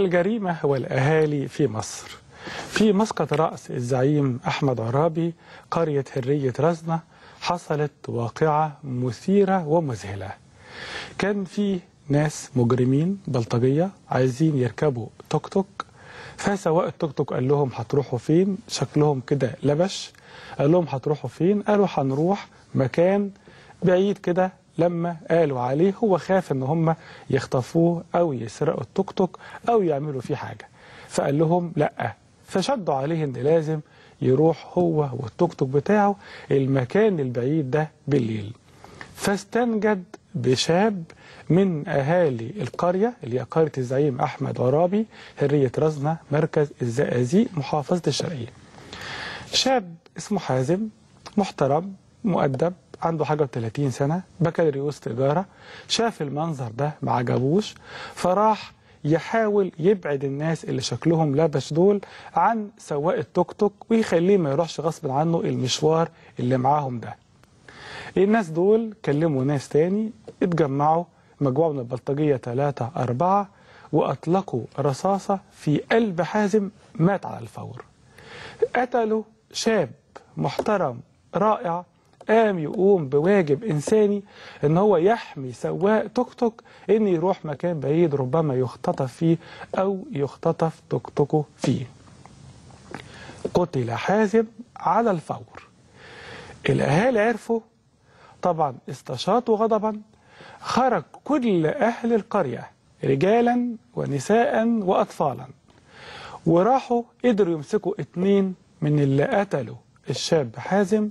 الجريمة والأهالي في مصر. في مسقط رأس الزعيم أحمد عرابي قرية هرية رزنة حصلت واقعة مثيرة ومذهلة. كان في ناس مجرمين بلطجية عايزين يركبوا توك توك، فسواق التوك توك قال لهم هتروحوا فين؟ شكلهم كده لبش. قال لهم هتروحوا فين؟ قالوا هنروح مكان بعيد كده. لما قالوا عليه هو خاف ان هم يخطفوه او يسرقوا التوك توك او يعملوا فيه حاجة، فقال لهم لا. فشدوا عليه ان لازم يروح هو والتوك توك بتاعه المكان البعيد ده بالليل. فاستنجد بشاب من اهالي القرية اللي هي قرية الزعيم احمد عرابي هرية رزنة مركز الزقازيق محافظة الشرقية. شاب اسمه حازم، محترم مؤدب، عنده حاجة 30 سنة، بكالوريوس تجارة. شاف المنظر ده ما عجبوش، فراح يحاول يبعد الناس اللي شكلهم لبش دول عن سواق التوك توك ويخليه ما يروحش غصب عنه المشوار اللي معاهم ده. الناس دول كلموا ناس تاني، اتجمعوا مجموعة من البلطجية 3 4 وأطلقوا رصاصة في قلب حازم، مات على الفور. قتلوا شاب محترم رائع قام يقوم بواجب إنساني إن هو يحمي سواق توك توك إن يروح مكان بعيد ربما يختطف فيه أو يختطف توك توكه فيه. قتل حازم على الفور. الأهالي عرفوا طبعا، استشاطوا غضبا. خرج كل أهل القرية رجالا ونساء وأطفالا، وراحوا قدروا يمسكوا 2 من اللي قتلوا الشاب حازم،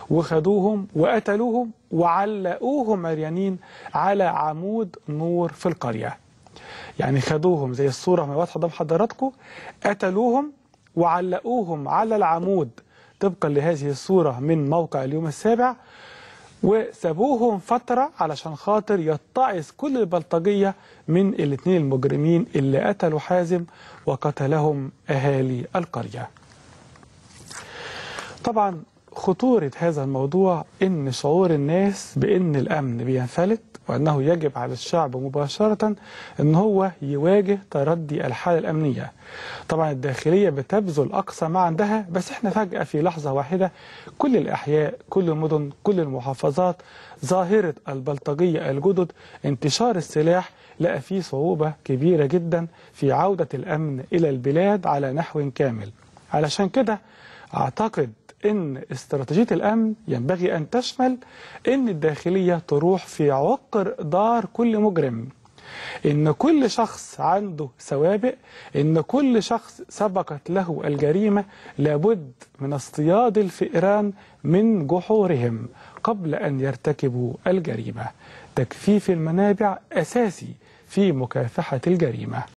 وخدوهم وقتلوهم وعلقوهم عريانين على عمود نور في القرية. يعني خدوهم زي الصورة ما واضحة قدام حضراتكم، قتلوهم وعلقوهم على العمود طبقا لهذه الصورة من موقع اليوم السابع، وسابوهم فترة علشان خاطر يتعظ كل البلطجية من 2 المجرمين اللي قتلوا حازم وقتلهم أهالي القرية. طبعا خطورة هذا الموضوع إن شعور الناس بإن الأمن بينفلت، وأنه يجب على الشعب مباشرة أن هو يواجه تردي الحالة الأمنية. طبعا الداخلية بتبذل أقصى ما عندها، بس إحنا فجأة في لحظة واحدة كل الأحياء، كل المدن، كل المحافظات، ظاهرة البلطجية الجدد، انتشار السلاح، لقى فيه صعوبة كبيرة جدا في عودة الأمن إلى البلاد على نحو كامل. علشان كده أعتقد إن استراتيجية الأمن ينبغي أن تشمل إن الداخلية تروح في عقر دار كل مجرم، إن كل شخص عنده سوابق، إن كل شخص سبقت له الجريمة لابد من اصطياد الفئران من جحورهم قبل أن يرتكبوا الجريمة. تجفيف المنابع أساسي في مكافحة الجريمة.